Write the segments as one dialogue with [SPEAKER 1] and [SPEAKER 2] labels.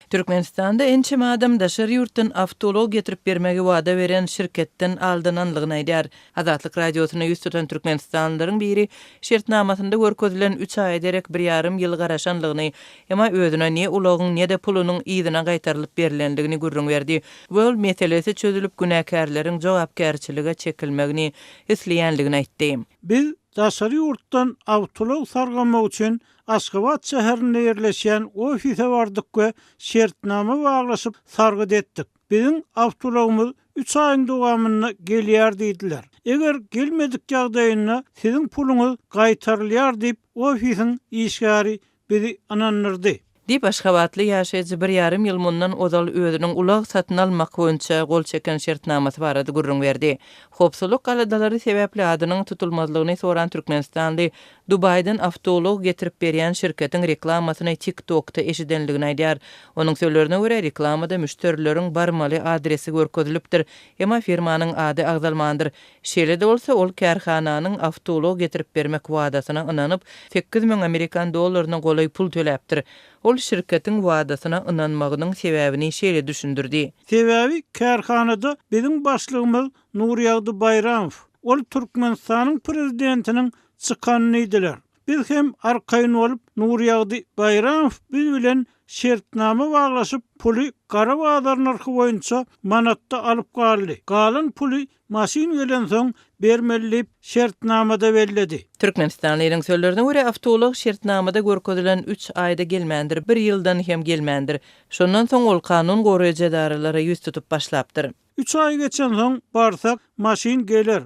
[SPEAKER 1] Türkmenistanda ençe adam daşary ýurtdan avtolog getirip bermegi wada beren şirketden aldananlygyny aýdýar. Azatlyk radiosyna ýüz tutan türkmenistanlylaryň biri şertnamasynda görkezlen 3 ay ederek 1,5 ýyl garaşanlygyny, emma özüne ne ulagyň ne de pulunyň ýygyna gaýtarylyp berilendigini gürrüň berdi. Bol meselesi çözülüp günäkärleriň jogapkärçilige çekilmegini isleýänligini aýtdy.
[SPEAKER 2] Biz daşary ýurtdan avtolog sargamak üçin Aşgabat şäherinde ýerleşýän ofise bardyk we şertnama baglaşyp sargyd etdik. Bizim avtologumuz 3 aýyň dowamyna gelýär diýdiler. Eger gelmedik ýagdaýynda siziň puluňyz gaýtarylýar diýip ofisiň işgäri bizi anandyrdy.
[SPEAKER 1] Dip Aşgabatly ýaşaýjy 1,5 ýyl mundan ozal özüniň ulag satyn almak boýunça gol çeken şertnamasy barady gurrun berdi. Hopsuluk galadalary sebäpli adynyň tutulmazlygyny soran Türkmenistanly Dubaydan avtolog getirip berýän şirketiň reklamasyny TikTok'ta eşidenligini aýdýar. Onuň sözlerine görä reklamada müşterileriň barmaly adresi görkezilipdir, emma firmanyň ady agzalmandyr. Şeýle de bolsa ol kärhananyň avtolog getirip bermek wadasyna ynanyp 8.000 Amerikan dollaryny golay pul töläpdir. Ol şirketiň wadasyna ynanmagynyň sebäbini şeýle düşündirdi.
[SPEAKER 2] Sebäbi kärhanada bizim başlygymyz Nurýagdy Bayramow, ol Türkmenistanyň prezidentiniň çykanyny idiler. Biz hem arkaýyn bolup Nurýagdy Bayramow biz bilen şertnama baglaşyp puly gara bazar narxy boýunça manatda alyp galdy. Galan puly maşyn gelen soň bermelip şertnamada belledi.
[SPEAKER 1] Türkmenistanlyň sözlerine görä avtolog şertnamada görkezilen 3 aýda gelmändir, 1 ýyldan hem gelmändir. Şondan soň ol kanun goraýjy edarelara ýüz tutup başlapdyr.
[SPEAKER 2] 3 ay geçen soň barsak maşyn geler,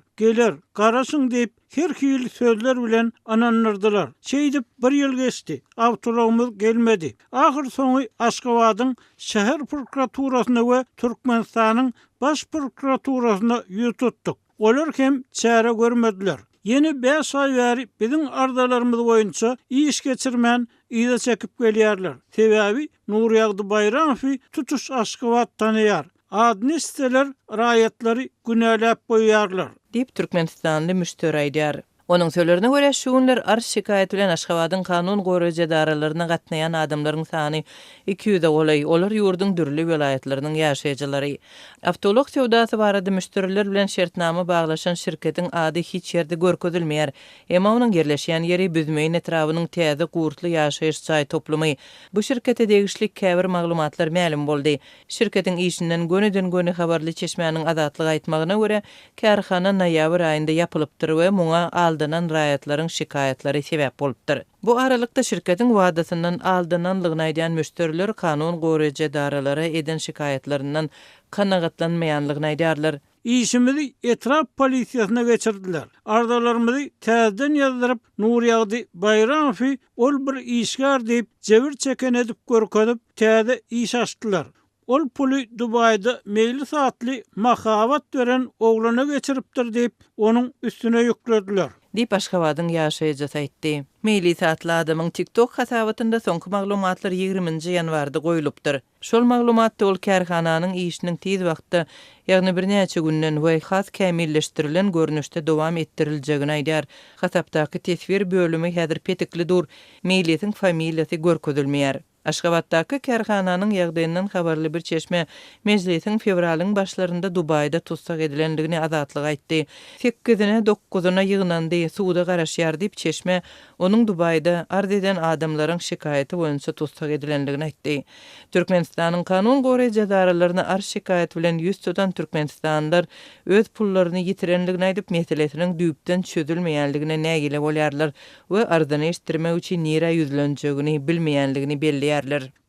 [SPEAKER 2] garaşyň diýip her hili sözler bilen anandyrdylar. Şeýdip 1 ýyl geçdi. Avtologumuz gelmedi. Ahir soňy Aşgabatyň şäher prokuraturasyna we Türkmenistanyň baş prokuraturasyna ýüz tutdyk. Olar hem çäre görmediler. Yeni 5 ay bäri bizim ardalarymyz boýunça iş geçirmän ýa çekip gelýärler. Sebäbi Nurýagdy Bayramow tutuş Aşgabat tanýar. Adnisteler raýatlary günäläp goýýarlar.
[SPEAKER 1] Dip Türkmenistanly müşteri aýdýar. Onuň sözlerine görä şu günler arş şikaýet bilen Aşgabatyň kanun goraýjy edaralaryna gatnaýan adamlaryň sany 200 bolay. Olar ýurdun dürli welaýatlarynyň ýaşaýjylary. Avtolog sewdasy barada müşteriler bilen şertnama baglaşan şirketiň ady hiç ýerde görkezilmeýär. Emma onuň yerleşýän ýeri Büzmeýin etrawynyň täze gurtly ýaşaýyş çaý toplumy. Bu şirkete degişlik käbir maglumatlar ma'lum boldy. Şirketiň işinden göneden habarly çeşmäniň azatlygy aýtmagyna görä, kärhana noýabr aýynda ýapylypdyr we muňa aldanan raýatlaryň şikaýatlary sebäp bolupdyr. Bu aralykda şirketiň wadasyndan aldananlygyny aýdýan müşteriler kanun goraýjy edaralary eden şikaýatlaryndan kanagatlanmaýanlygyny aýdýarlar.
[SPEAKER 2] İşimizi etraf polisiýasyna geçirdiler. Ardalarymyzy täzeden ýazdyryp Nurýagdy Bayramow ol bir işgär diýip jebir çeken edip görkezip täze iş açdylar. Ol puly Dubayda meýli saatly mahabat beren oglana geçiripdir diýip onuň üstüne ýüklediler.
[SPEAKER 1] Dip Aşgabatyň ýaşaýjysy aýtdy. Meýli saatly adamyň TikTok hasabatynda soňky maglumatlar 20-nji ýanwarda goýulypdyr. Şol maglumatda ol kärhananyň işiniň tiz wagtda, ýagny birnäçe günden we has kämilleşdirilen görnüşde dowam ettiriljegini aýdýar. Hasapdaky tesvir bölümi häzir petikli dur. Meýliň familiýasy görkezilmeýär. Aşgabatdaky kärhananyň ýagdaýyndan habarly bir çeşme meclisiň fevralyň başlarında Dubayda tutsak edilendigini azatlyk aýtdy. 8-ne 9-una ýygnandy, suwda garaşýar diýip çeşme onuň Dubayda arz eden adamlaryň şikaýaty boýunça tutsak edilendigini aýtdy. Türkmenistanyň kanun goraýjy edaralaryna arş şikaýet bilen ýüz tutan türkmenistanlylar öz pullaryny ýitirenligini aýdyp meselesiniň düýpden çözülmeýänligine nägile bolýarlar we arzyny eşitdirmek üçin nire ýüzlenjegini bilmeýänligini belli.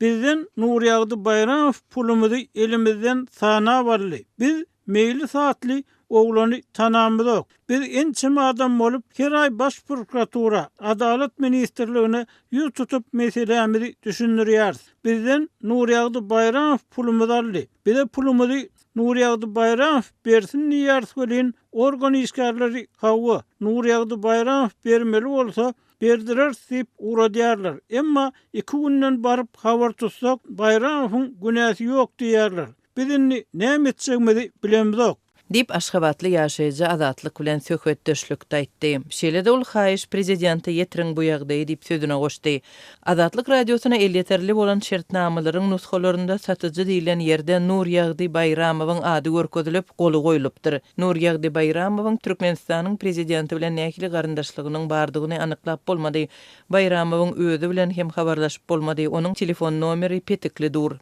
[SPEAKER 2] Bizden Nurýagdy Bayramow pulumuzy elimizden sana barly. Biz meýli saatly oglany tanamyzok. Biz ençeme adam bolup her ay baş prokuratura, Adalet ministrligine ýüz tutup meselemizi düşündirýäris. Bizden Nurýagdy Bayramow pulumuzy aldy. Bize pulumuzy Nurýagdy Bayramow bersin diýäris welin organ işgärleri hawa. Nurýagdy Bayramow bermeli bolsa berdiler diýip uradýarlar. Emma 2 günden barıp habar tutsak Bayramow'un günäsi ýok diýerler. Bizini näme etjegimizi bilemizok.
[SPEAKER 1] Dip Aşgabatly ýaşaýjy azatlyk bilen söhbetdeşlikde aýtdy. Şeýle-de ol haýyş prezidenti ýetiriň bu ýagdaýy diýip sözüne goşdy. Azatlyk radiosuna el ýeterli bolan şertnamalaryň nusxalarynda satyjy diýilen ýerde Nur Ýagdy Bayramowyň ady görkezilip goly goýulypdyr. Nur Ýagdy Bayramowyň Türkmenistanyň prezidenti bilen nähili garyndaşlygynyň bardygyny anyklap bolmady. Bayramowyň özü bilen hem habarlaşyp bolmady. Onuň telefon nomeri petikli dur.